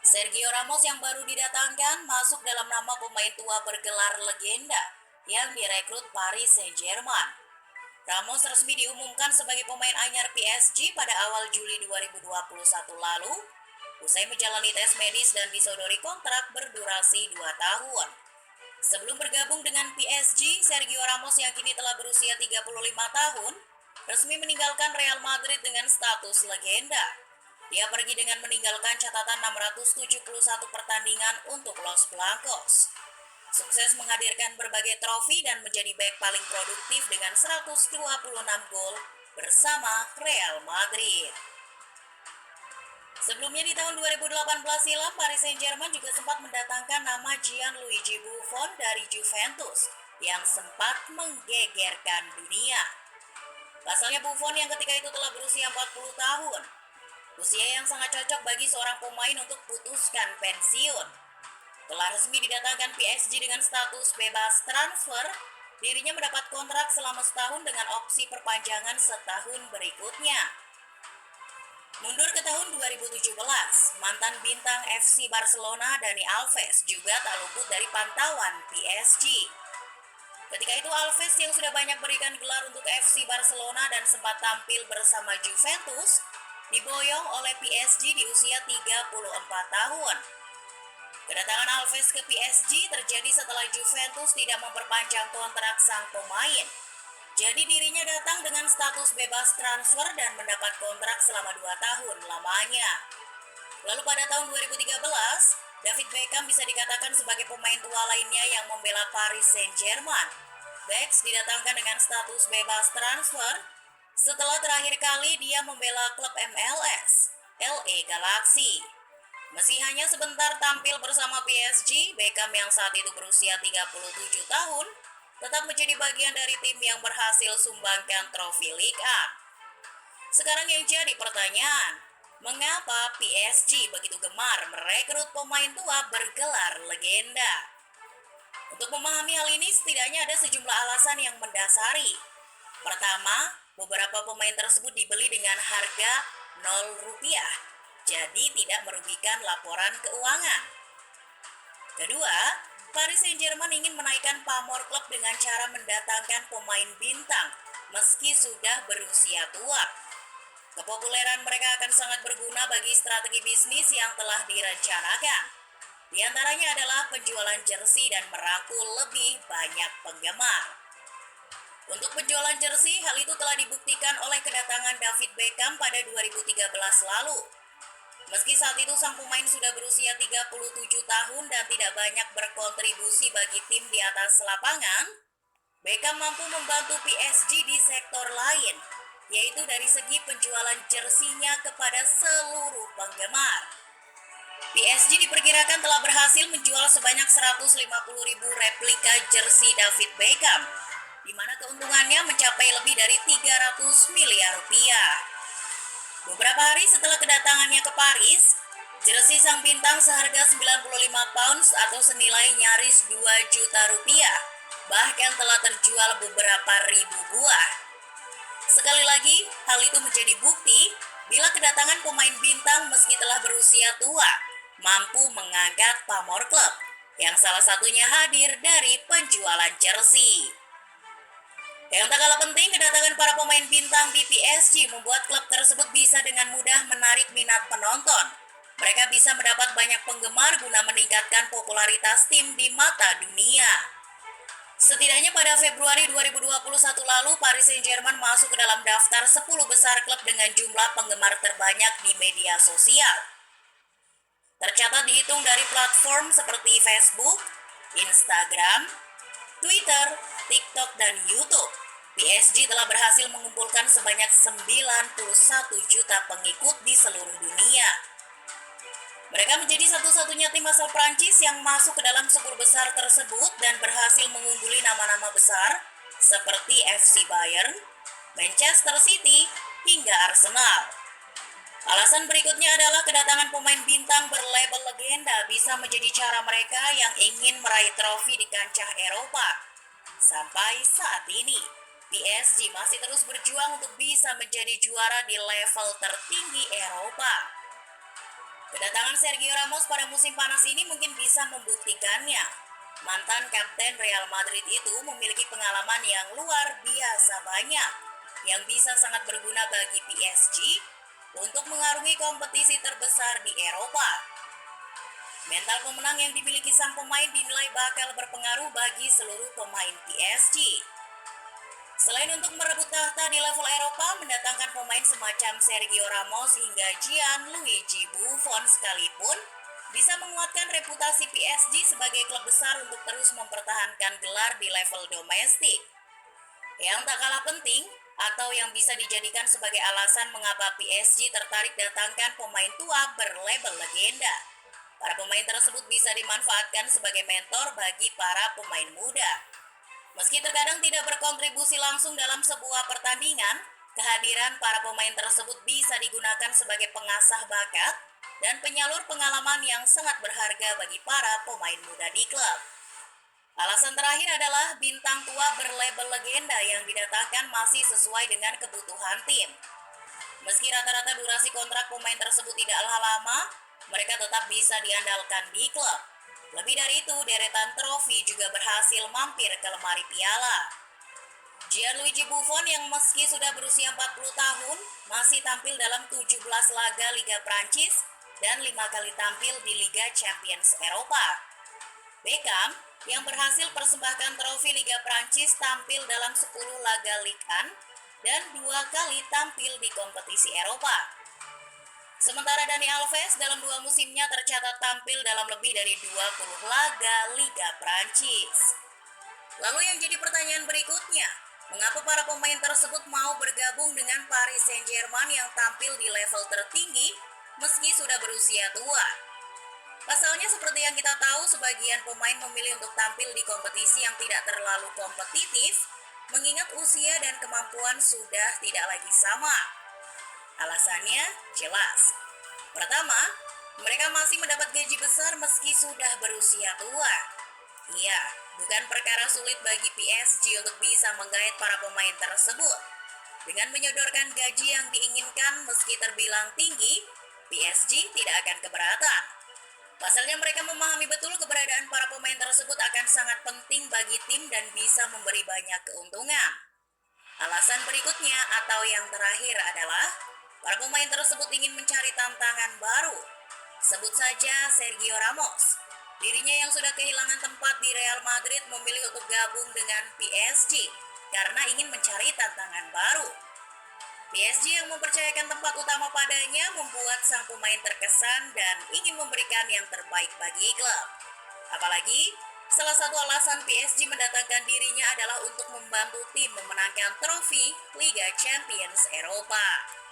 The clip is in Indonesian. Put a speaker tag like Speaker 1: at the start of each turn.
Speaker 1: Sergio Ramos yang baru didatangkan masuk dalam nama pemain tua bergelar legenda yang direkrut Paris Saint-Germain. Ramos resmi diumumkan sebagai pemain anyar PSG pada awal Juli 2021 lalu, usai menjalani tes medis dan disodori kontrak berdurasi 2 tahun. Sebelum bergabung dengan PSG, Sergio Ramos yang kini telah berusia 35 tahun, resmi meninggalkan Real Madrid dengan status legenda. Dia pergi dengan meninggalkan catatan 671 pertandingan untuk Los Blancos. Sukses menghadirkan berbagai trofi dan menjadi bek paling produktif dengan 126 gol bersama Real Madrid. Sebelumnya di tahun 2018 silam, Paris Saint-Germain juga sempat mendatangkan nama Gianluigi Buffon dari Juventus yang sempat menggegerkan dunia. Pasalnya Buffon yang ketika itu telah berusia 40 tahun. Usia yang sangat cocok bagi seorang pemain untuk putuskan pensiun. Telah resmi didatangkan PSG dengan status bebas transfer, dirinya mendapat kontrak selama setahun dengan opsi perpanjangan setahun berikutnya. Mundur ke tahun 2017, mantan bintang FC Barcelona Dani Alves juga tak luput dari pantauan PSG. Ketika itu Alves yang sudah banyak berikan gelar untuk FC Barcelona dan sempat tampil bersama Juventus, diboyong oleh PSG di usia 34 tahun. Kedatangan Alves ke PSG terjadi setelah Juventus tidak memperpanjang kontrak sang pemain. Jadi dirinya datang dengan status bebas transfer dan mendapat kontrak selama 2 tahun lamanya. Lalu pada tahun 2013, David Beckham bisa dikatakan sebagai pemain tua lainnya yang membela Paris Saint-Germain. Beckham didatangkan dengan status bebas transfer setelah terakhir kali dia membela klub MLS, LA Galaxy. Meski hanya sebentar tampil bersama PSG, Beckham yang saat itu berusia 37 tahun tetap menjadi bagian dari tim yang berhasil sumbangkan trofi Liga 1. Sekarang yang jadi pertanyaan, mengapa PSG begitu gemar merekrut pemain tua bergelar legenda? Untuk memahami hal ini setidaknya ada sejumlah alasan yang mendasari. Pertama, beberapa pemain tersebut dibeli dengan harga 0 rupiah, jadi tidak merugikan laporan keuangan. Kedua, Paris Saint-Germain ingin menaikkan pamor klub dengan cara mendatangkan pemain bintang meski sudah berusia tua. Kepopuleran mereka akan sangat berguna bagi strategi bisnis yang telah direncanakan. Di antaranya adalah penjualan jersey dan merangkul lebih banyak penggemar. Untuk penjualan jersey, hal itu telah dibuktikan oleh kedatangan David Beckham pada 2013 lalu. Meski saat itu sang pemain sudah berusia 37 tahun dan tidak banyak berkontribusi bagi tim di atas lapangan, Beckham mampu membantu PSG di sektor lain, yaitu dari segi penjualan jersinya kepada seluruh penggemar. PSG diperkirakan telah berhasil menjual sebanyak 150.000 replika jersey David Beckham, di mana keuntungannya mencapai lebih dari 300 miliar rupiah. Beberapa hari setelah kedatangannya ke Paris, jersey sang bintang seharga 95 pounds atau senilai nyaris 2 juta rupiah, bahkan telah terjual beberapa ribu buah. Sekali lagi, hal itu menjadi bukti bila kedatangan pemain bintang meski telah berusia tua, mampu mengangkat pamor klub, yang salah satunya hadir dari penjualan jersey. Yang tak kalah penting, kedatangan para pemain bintang di PSG membuat klub tersebut bisa dengan mudah menarik minat penonton. Mereka bisa mendapat banyak penggemar guna meningkatkan popularitas tim di mata dunia. Setidaknya pada Februari 2021 lalu, Paris Saint-Germain masuk ke dalam daftar 10 besar klub dengan jumlah penggemar terbanyak di media sosial. Tercatat dihitung dari platform seperti Facebook, Instagram, Twitter, TikTok, dan YouTube, PSG telah berhasil mengumpulkan sebanyak 91 juta pengikut di seluruh dunia. Mereka menjadi satu-satunya tim asal Prancis yang masuk ke dalam 10 besar tersebut dan berhasil mengungguli nama-nama besar seperti FC Bayern, Manchester City, hingga Arsenal. Alasan berikutnya adalah kedatangan pemain bintang berlabel legenda bisa menjadi cara mereka yang ingin meraih trofi di kancah Eropa. Sampai saat ini, PSG masih terus berjuang untuk bisa menjadi juara di level tertinggi Eropa. Kedatangan Sergio Ramos pada musim panas ini mungkin bisa membuktikannya. Mantan kapten Real Madrid itu memiliki pengalaman yang luar biasa banyak, yang bisa sangat berguna bagi PSG untuk mengarungi kompetisi terbesar di Eropa. Mental pemenang yang dimiliki sang pemain dinilai bakal berpengaruh bagi seluruh pemain PSG. Selain untuk merebut tahta di level Eropa, mendatangkan pemain semacam Sergio Ramos hingga Gianluigi Buffon sekalipun bisa menguatkan reputasi PSG sebagai klub besar untuk terus mempertahankan gelar di level domestik. Yang tak kalah penting, atau yang bisa dijadikan sebagai alasan mengapa PSG tertarik datangkan pemain tua berlabel legenda. Para pemain tersebut bisa dimanfaatkan sebagai mentor bagi para pemain muda. Meski terkadang tidak berkontribusi langsung dalam sebuah pertandingan, kehadiran para pemain tersebut bisa digunakan sebagai pengasah bakat dan penyalur pengalaman yang sangat berharga bagi para pemain muda di klub. Alasan terakhir adalah bintang tua berlabel legenda yang didatangkan masih sesuai dengan kebutuhan tim. Meski rata-rata durasi kontrak pemain tersebut tidaklah lama, mereka tetap bisa diandalkan di klub. Lebih dari itu, deretan trofi juga berhasil mampir ke lemari piala. Gianluigi Buffon yang meski sudah berusia 40 tahun, masih tampil dalam 17 laga Liga Prancis dan 5 kali tampil di Liga Champions Eropa. Beckham yang berhasil persembahkan trofi Liga Prancis tampil dalam 10 laga Ligue 1 dan 2 kali tampil di kompetisi Eropa. Sementara Dani Alves dalam 2 musimnya tercatat tampil dalam lebih dari 20 laga Liga Prancis. Lalu yang jadi pertanyaan berikutnya, mengapa para pemain tersebut mau bergabung dengan Paris Saint-Germain yang tampil di level tertinggi meski sudah berusia tua? Pasalnya seperti yang kita tahu, sebagian pemain memilih untuk tampil di kompetisi yang tidak terlalu kompetitif, mengingat usia dan kemampuan sudah tidak lagi sama. Alasannya jelas. Pertama, mereka masih mendapat gaji besar meski sudah berusia tua. Iya, bukan perkara sulit bagi PSG untuk bisa menggait para pemain tersebut. Dengan menyodorkan gaji yang diinginkan meski terbilang tinggi, PSG tidak akan keberatan. Pasalnya mereka memahami betul keberadaan para pemain tersebut akan sangat penting bagi tim dan bisa memberi banyak keuntungan. Alasan berikutnya atau yang terakhir adalah para pemain tersebut ingin mencari tantangan baru. Sebut saja Sergio Ramos. Dirinya yang sudah kehilangan tempat di Real Madrid memilih untuk gabung dengan PSG karena ingin mencari tantangan baru. PSG yang mempercayakan tempat utama padanya membuat sang pemain terkesan dan ingin memberikan yang terbaik bagi klub. Apalagi, salah satu alasan PSG mendatangkan dirinya adalah untuk membantu tim memenangkan trofi Liga Champions Eropa.